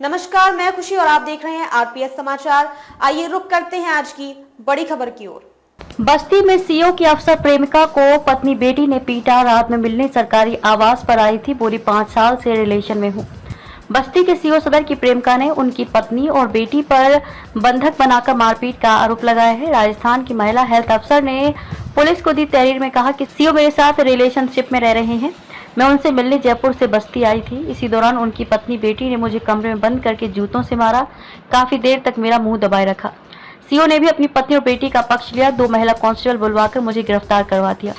नमस्कार, मैं खुशी और आप देख रहे हैं आरपीएस समाचार। आइए रुक करते हैं आज की बड़ी खबर की ओर। बस्ती में सीओ की अफसर प्रेमिका को पत्नी बेटी ने पीटा। रात में मिलने सरकारी आवास पर आई थी। बोली 5 साल से रिलेशन में हूँ। बस्ती के सीओ सदर की प्रेमिका ने उनकी पत्नी और बेटी पर बंधक बनाकर मारपीट का आरोप लगाया है। राजस्थान की महिला हेल्थ अफसर ने पुलिस को दी तहरीर में कहा कि सीओ मेरे साथ रिलेशनशिप में रह रहे हैं। मैं उनसे मिलने जयपुर से बस्ती आई थी। इसी दौरान उनकी पत्नी बेटी ने मुझे कमरे में बंद करके जूतों से मारा। काफी देर तक मेरा मुंह दबाए रखा। सीओ ने भी अपनी पत्नी और बेटी का पक्ष लिया। 2 महिला कांस्टेबल बुलवाकर मुझे गिरफ्तार करवा दिया।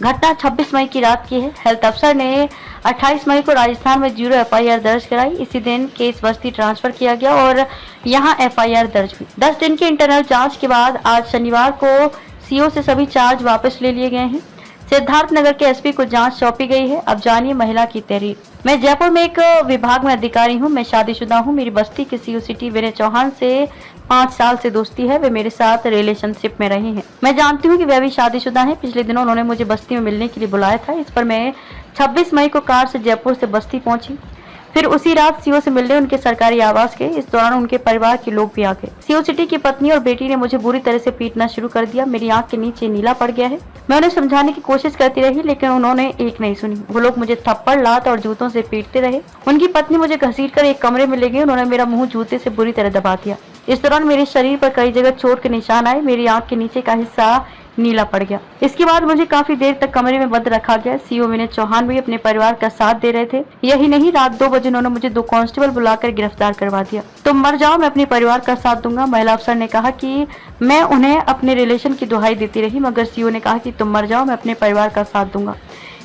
घटना 26 मई की रात की है। हेल्थ अफसर ने 28 मई को राजस्थान में 0 एफआईआर दर्ज कराई। इसी दिन केस बस्ती ट्रांसफर किया गया और यहां एफआईआर दर्ज हुई। 10 दिन की इंटरनल जांच के बाद आज शनिवार को सीओ से सभी चार्ज वापस ले लिए गए हैं। सिद्धार्थनगर के एसपी को जांच सौंपी गई है। अब जानिए महिला की तहरीर। मैं जयपुर में एक विभाग में अधिकारी हूं। मैं शादीशुदा हूं। मेरी बस्ती के सीओ सिटी विनय चौहान से 5 साल से दोस्ती है। वे मेरे साथ रिलेशनशिप में रहे हैं। मैं जानती हूं कि वे भी शादीशुदा हैं। पिछले दिनों उन्होंने मुझे बस्ती में मिलने के लिए बुलाया था। इस पर मैं 26 मई को कार से जयपुर से बस्ती पहुंची। फिर उसी रात सीओ से मिलने उनके सरकारी आवास गए। इस दौरान उनके परिवार के लोग भी आ गए। सीओ सिटी की पत्नी और बेटी ने मुझे बुरी तरह से पीटना शुरू कर दिया। मेरी आंख के नीचे नीला पड़ गया है। मैं उन्हें समझाने की कोशिश करती रही लेकिन उन्होंने एक नहीं सुनी। वो लोग मुझे थप्पड़, लात और जूतों से पीटते रहे। उनकी पत्नी मुझे घसीटकर एक कमरे में ले गई। उन्होंने मेरा मुंह जूते से बुरी तरह दबा दिया। इस दौरान मेरे शरीर पर कई जगह चोट के निशान आए। मेरी आंख के नीचे का हिस्सा नीला पड़ गया। इसके बाद मुझे काफी देर तक कमरे में बंद रखा गया। सीओ विनय चौहान भी अपने परिवार का साथ दे रहे थे। यही नहीं, रात 2 बजे उन्होंने मुझे 2 कांस्टेबल बुलाकर गिरफ्तार करवा दिया। तुम मर जाओ, मैं अपने परिवार का साथ दूंगा। महिला अफसर ने कहा कि मैं उन्हें अपने रिलेशन की दुहाई देती रही मगर सीओ ने कहा कि तुम मर जाओ, मैं अपने परिवार का साथ दूंगा।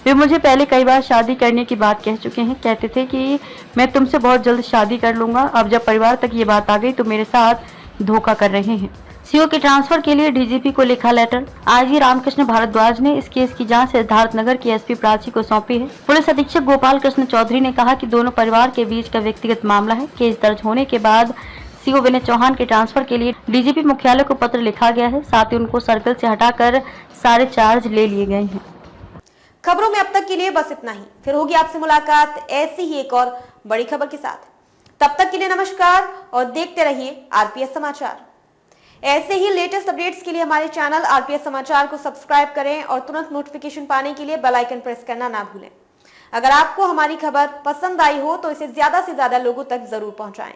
वे मुझे पहले कई बार शादी करने की बात कह चुके हैं। कहते थे कि मैं तुमसे बहुत जल्द शादी कर लूंगा। अब जब परिवार तक ये बात आ गई तो मेरे साथ धोखा कर रहे हैं। सीओ के ट्रांसफर के लिए डीजीपी को लिखा लेटर। आईजी रामकृष्ण भारद्वाज ने इस केस की जांच सिद्धार्थनगर की एसपी प्राची को सौंपी है। पुलिस अधीक्षक गोपाल कृष्ण चौधरी ने कहा कि दोनों परिवार के बीच का व्यक्तिगत मामला है। केस दर्ज होने के बाद सीओ विनय चौहान के ट्रांसफर के लिए डीजीपी मुख्यालय को पत्र लिखा गया है। साथ ही उनको सर्कल से हटाकर सारे चार्ज ले लिए गए हैं। खबरों में अब तक के लिए बस इतना ही। फिर होगी आपसे मुलाकात ऐसी ही एक और बड़ी खबर के साथ। तब तक के लिए नमस्कार और देखते रहिए आरपीएस समाचार। ऐसे ही लेटेस्ट अपडेट्स के लिए हमारे चैनल आरपीएस समाचार को सब्सक्राइब करें और तुरंत नोटिफिकेशन पाने के लिए बेल आइकन प्रेस करना ना भूलें। अगर आपको हमारी खबर पसंद आई हो तो इसे ज्यादा से ज्यादा लोगों तक जरूर पहुंचाएं।